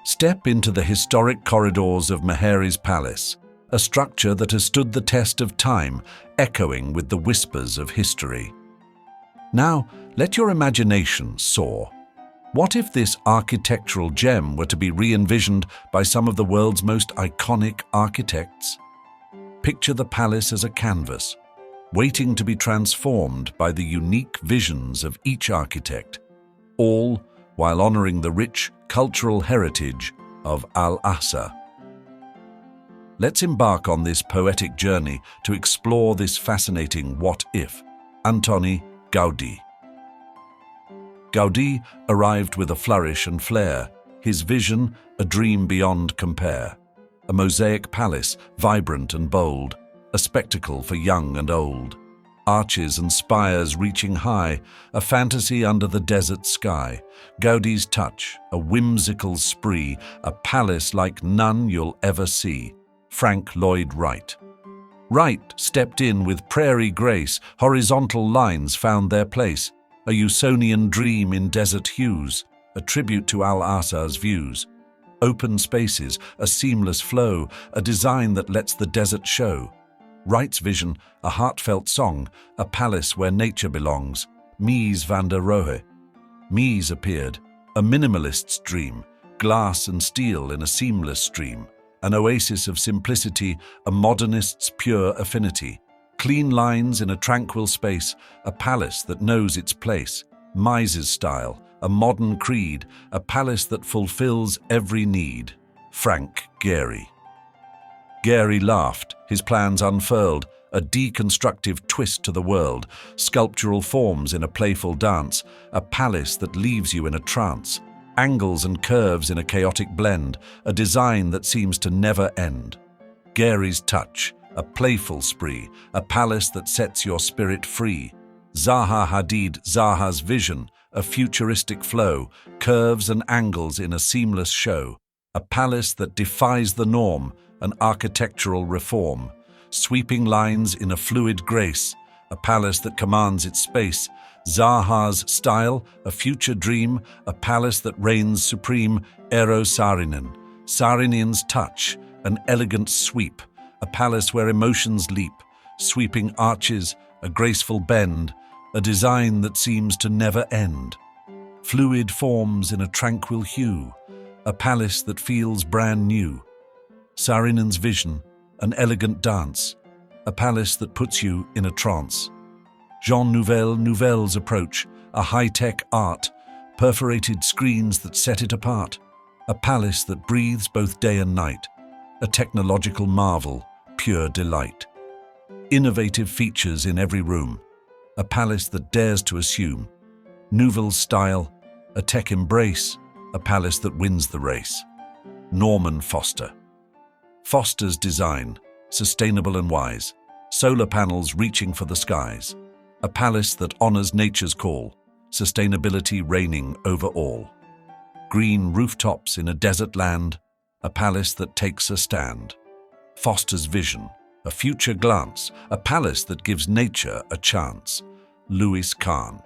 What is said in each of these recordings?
Step into the historic corridors of Mehaires Palace, a structure that has stood the test of time, echoing with the whispers of history. Now, let your imagination soar. What if this architectural gem were to be re-envisioned by some of the world's most iconic architects? Picture the palace as a canvas, waiting to be transformed by the unique visions of each architect, all while honoring the rich cultural heritage of Al-Ahsa. Let's embark on this poetic journey to explore this fascinating what-if. Anton Gaudi. Gaudi arrived with a flourish and flair, his vision a dream beyond compare. A mosaic palace, vibrant and bold, a spectacle for young and old. Arches and spires reaching high, a fantasy under the desert sky. Gaudi's touch, a whimsical spree, a palace like none you'll ever see. Frank Lloyd Wright. Wright stepped in with prairie grace, horizontal lines found their place. A Usonian dream in desert hues, a tribute to Al-Ahsa's views. Open spaces, a seamless flow, a design that lets the desert show. Wright's vision, a heartfelt song, a palace where nature belongs. Mies van der Rohe. Mies appeared, a minimalist's dream, glass and steel in a seamless stream. An oasis of simplicity, a modernist's pure affinity. Clean lines in a tranquil space, a palace that knows its place. Mies's style, a modern creed, a palace that fulfills every need. Frank Gehry. Gehry laughed, his plans unfurled, a deconstructive twist to the world, sculptural forms in a playful dance, a palace that leaves you in a trance, angles and curves in a chaotic blend, a design that seems to never end. Gehry's touch, a playful spree, a palace that sets your spirit free. Zaha Hadid, Zaha's vision, a futuristic flow, curves and angles in a seamless show. A palace that defies the norm, an architectural reform. Sweeping lines in a fluid grace, a palace that commands its space. Zaha's style, a future dream, a palace that reigns supreme. Eero Saarinen. Saarinen's touch, an elegant sweep, a palace where emotions leap, sweeping arches, a graceful bend, a design that seems to never end. Fluid forms in a tranquil hue, a palace that feels brand new. Saarinen's vision, an elegant dance, a palace that puts you in a trance. Nouvel's approach, a high-tech art, perforated screens that set it apart, a palace that breathes both day and night, a technological marvel, pure delight. Innovative features in every room, a palace that dares to assume. Nouvel's style, a tech embrace, a palace that wins the race. Norman Foster. Foster's design, sustainable and wise, solar panels reaching for the skies. A palace that honors nature's call, sustainability reigning over all. Green rooftops in a desert land, a palace that takes a stand. Foster's vision, a future glance, a palace that gives nature a chance. Kahn.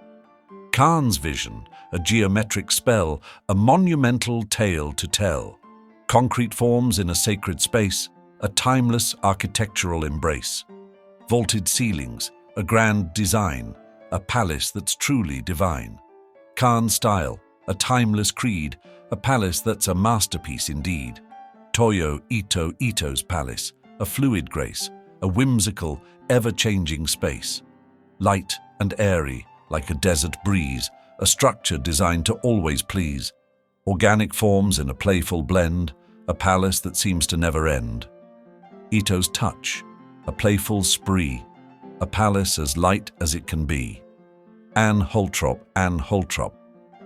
Kahn's vision, a geometric spell, a monumental tale to tell. Concrete forms in a sacred space, a timeless architectural embrace. Vaulted ceilings, a grand design, a palace that's truly divine. Kahn's style, a timeless creed, a palace that's a masterpiece indeed. Toyo Ito's palace, a fluid grace, a whimsical, ever-changing space. Light and airy, like a desert breeze, a structure designed to always please. Organic forms in a playful blend, a palace that seems to never end. Ito's touch, a playful spree, a palace as light as it can be. Holtrop,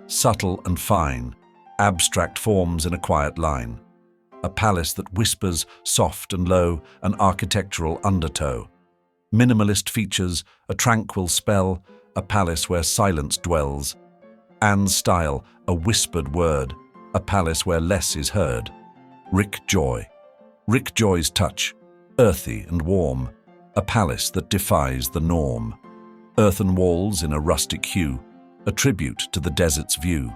subtle and fine, abstract forms in a quiet line. A palace that whispers soft and low, an architectural undertow. Minimalist features, a tranquil spell, a palace where silence dwells. Anne's style, a whispered word, a palace where less is heard. Rick Joy's touch, earthy and warm, a palace that defies the norm. Earthen walls in a rustic hue, a tribute to the desert's view.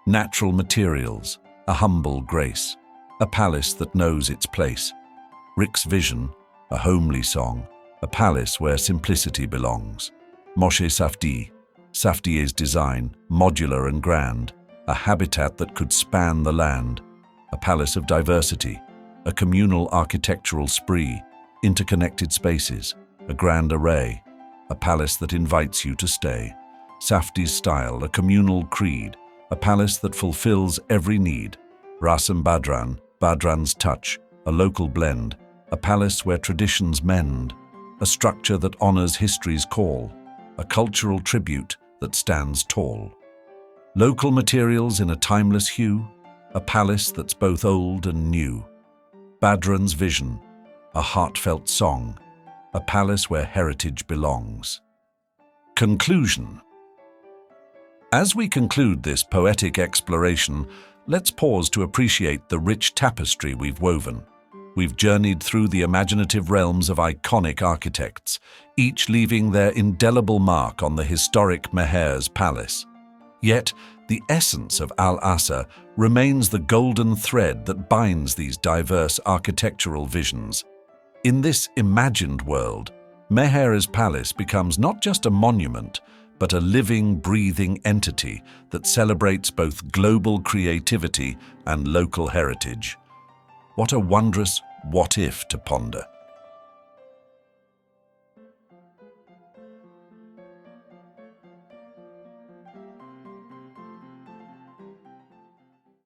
Natural materials, a humble grace, a palace that knows its place. Rick's vision, a homely song, a palace where simplicity belongs. Moshe Safdie, Safdie's design, modular and grand, a habitat that could span the land, a palace of diversity, a communal architectural spree, interconnected spaces, a grand array, a palace that invites you to stay. Safdie's style, a communal creed, a palace that fulfills every need. Rasam Badran, Badran's touch, a local blend, a palace where traditions mend, a structure that honors history's call, a cultural tribute that stands tall. Local materials in a timeless hue, a palace that's both old and new. Badran's vision, a heartfelt song, a palace where heritage belongs. Conclusion. As we conclude this poetic exploration, let's pause to appreciate the rich tapestry we've woven. We've journeyed through the imaginative realms of iconic architects, each leaving their indelible mark on the historic Mehaires palace. Yet, the essence of Al-Asa remains the golden thread that binds these diverse architectural visions. In this imagined world, Mehaires Palace becomes not just a monument, but a living, breathing entity that celebrates both global creativity and local heritage. What a wondrous what-if to ponder.